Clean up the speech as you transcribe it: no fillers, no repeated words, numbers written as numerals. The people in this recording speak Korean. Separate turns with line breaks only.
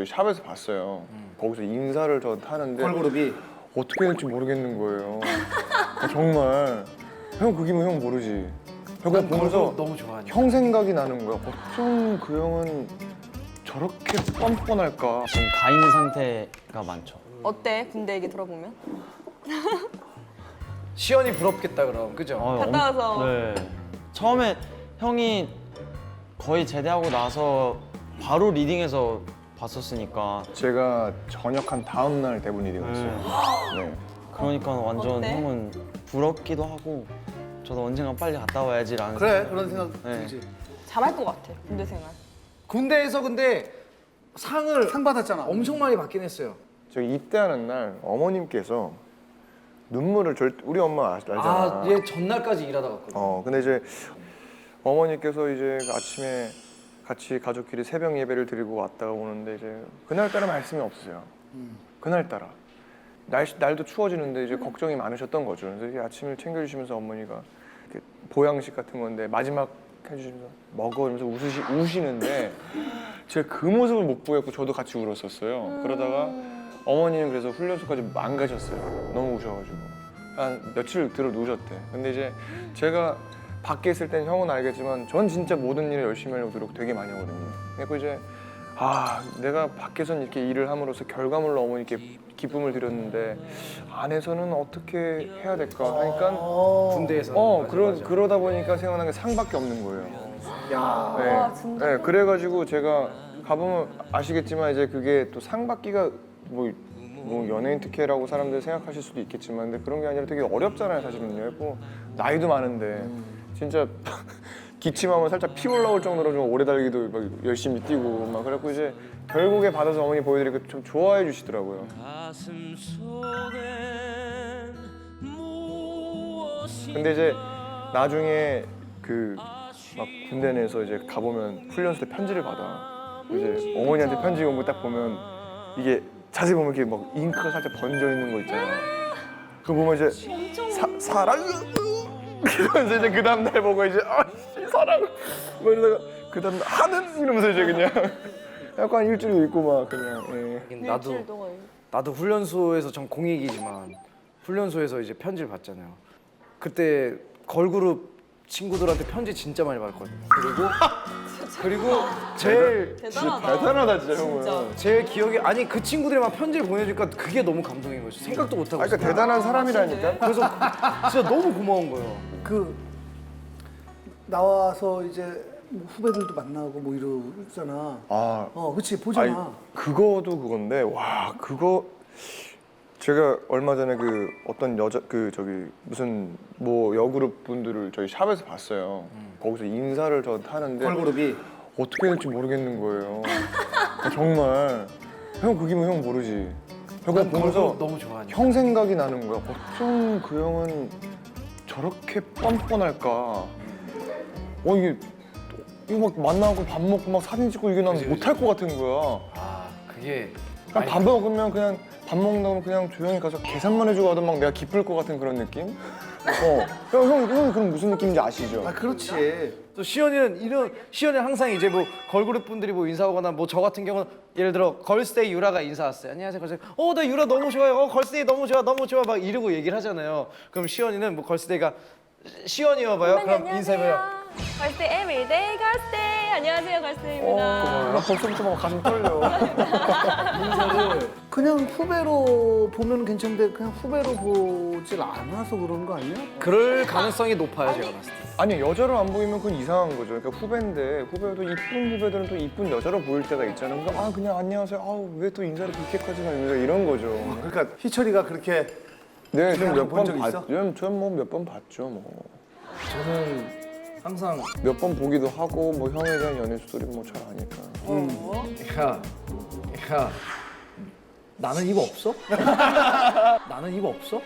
샵에서 봤어요. 거기서 인사를 저 하는데
걸그룹이
어떻게 될지 모르겠는 거예요. 정말 형 그기면 형 모르지. 그냥 보면서
너무 좋아하니까.
형 생각이 나는 거야. 어쩜 그 형은 저렇게 뻔뻔할까.
지금 가 있는 상태가 많죠.
어때? 군대 얘기 들어보면?
시연이 부럽겠다 그럼, 그죠?
갔다 와서.
네. 처음에 형이 거의 제대하고 나서 바로 리딩해서 봤었으니까
제가 전역한 다음 날 대본 리딩했어요. 네.
그러니까 완전
어때?
형은 부럽기도 하고 저도 언젠가 빨리 갔다 와야지라는
그래,
생각.
그런 생각
네.
들지.
잘할 것 같아, 군대 생활.
군대에서 근데 상
받았잖아.
엄청 많이 받긴 했어요.
저기 입대하는 날 어머님께서 눈물을 우리 엄마 알잖아.
아, 얘 전날까지 일하다 갔거든.
근데 이제 어머니께서 이제 아침에 같이 가족끼리 새벽 예배를 드리고 왔다가 오는데 이제 그날따라 말씀이 없으세요. 그날따라 날도 추워지는데 이제 걱정이 많으셨던 거죠. 그래서 이렇게 아침을 챙겨주시면서 어머니가 이렇게 보양식 같은 건데 마지막 해주시면서 먹어 이러면서 우시는데 제가 그 모습을 못 보였고 저도 같이 울었었어요. 그러다가 어머니는 그래서 훈련소까지 안 가셨어요. 너무 우셔가지고 한 며칠 들어 누우셨대. 근데 이제 제가 밖에 있을 땐 형은 알겠지만 전 진짜 모든 일에 열심히 하려고 노력 되게 많이 하거든요. 그래서 이제 내가 밖에선 이렇게 일을 함으로써 결과물로 어머니께 기쁨을 드렸는데 안에서는 어떻게 해야 될까 하니까
군대에서.
그러다 보니까 생각난 게 상밖에 없는 거예요.
야.
네.
와, 진짜?
네, 그래가지고 제가 가보면 아시겠지만 이제 그게 또 상 받기가 뭐 연예인 특혜라고 사람들이 생각하실 수도 있겠지만 근데 그런 게 아니라 되게 어렵잖아요 사실은요. 뭐 나이도 많은데 진짜 기침하면 살짝 피 올라올 정도로 좀 오래 달기도 막 열심히 뛰고 막 그래갖고 이제 결국에 받아서 어머니 보여드리고 좀 좋아해 주시더라고요. 근데 이제 나중에 그 막 군대 내에서 이제 가보면 훈련소 때 편지를 받아. 이제 어머니한테 편지 온 거 딱 보면 이게 자세히 보면 이렇게 막 잉크가 살짝 번져 있는 거 있잖아요. 그거 보면 이제 사랑 이러면서 이제 그 다음 날 보고 이제 사랑 뭐 이러다가 그 다음 날 하는 이러면서 이제 그냥 약간 일주일 있고 막 그냥
일주일 동안.
나도 훈련소에서 전 공익이지만 훈련소에서 이제 편지를 받잖아요. 그때 걸그룹 친구들한테 편지 진짜 많이 받았거든요. 그리고 제일
대단하다.
대단하다 진짜 형은.
제일 기억에 아니 그 친구들이 막 편지를 보내주니까 그게 너무 감동인 거죠. 생각도 못 하고.
그러니까 대단한 사람이라니까.
그래서 진짜 너무 고마운 거예요.
그 나와서 이제 뭐 후배들도 만나고 뭐 이러잖아. 그치 보잖아.
그거도 그건데 와 그거 제가 얼마 전에 그 어떤 여자 그 저기 무슨 뭐 여그룹 분들을 저희 샵에서 봤어요. 거기서 인사를 저 하는데
걸그룹이
어떻게 될지 모르겠는 거예요. 정말 형 그기면 형 모르지. 그냥 보면서
너무 좋아하니까.
형 생각이 나는 거야. 어쩜 그 형은 저렇게 뻔뻔할까. 이거 막 만나고 밥 먹고 막 사진 찍고 이게 난 못할 것 같은 거야.
아 그게
그냥 밥 먹으면 그냥 밥 먹는다고 그냥 조용히 가서 계산만 해주고 하던 막 내가 기쁠 것 같은 그런 느낌? 형 그럼 무슨 느낌인지 아시죠?
그렇지.
또 시연이는 항상 이제 뭐 걸그룹 분들이 뭐 인사하거나 뭐 저 같은 경우는 예를 들어 걸스데이 유라가 인사 왔어요. 안녕하세요 걸스데이. 나 유라 너무 좋아요. 걸스데이 너무 좋아 막 이러고 얘기를 하잖아요. 그럼 시연이는 뭐 걸스데이가 시연이어 봐요. 그럼 인사해봐요.
걸스데이 에브리데이 걸스데이. 안녕하세요, 걸스데이입니다.
나 벌써부터 막 가슴 떨려.
그냥 후배로 보면 괜찮은데 그냥 후배로 보질 않아서 그런 거 아니야?
그럴 가능성이 높아요 제가 봤을 때.
아니 여자로 안 보이면 그건 이상한 거죠. 그러니까 후배인데 후배도 이쁜 후배들은 또 이쁜 여자로 보일 때가 있잖아요. 그래서 그냥 안녕하세요. 왜 또 인사를 그렇게까지 하냐 이런 거죠.
그러니까 희철이가 그렇게
네,
본
좀몇번
적이 있어?
봤죠. 저뭐 몇 번 봤죠. 뭐.
저는 항상
몇 번 보기도 하고 뭐 형에 대한 연애 스토리 뭐 잘 아니까.
야 나는 이거 없어? 나는 이거 없어?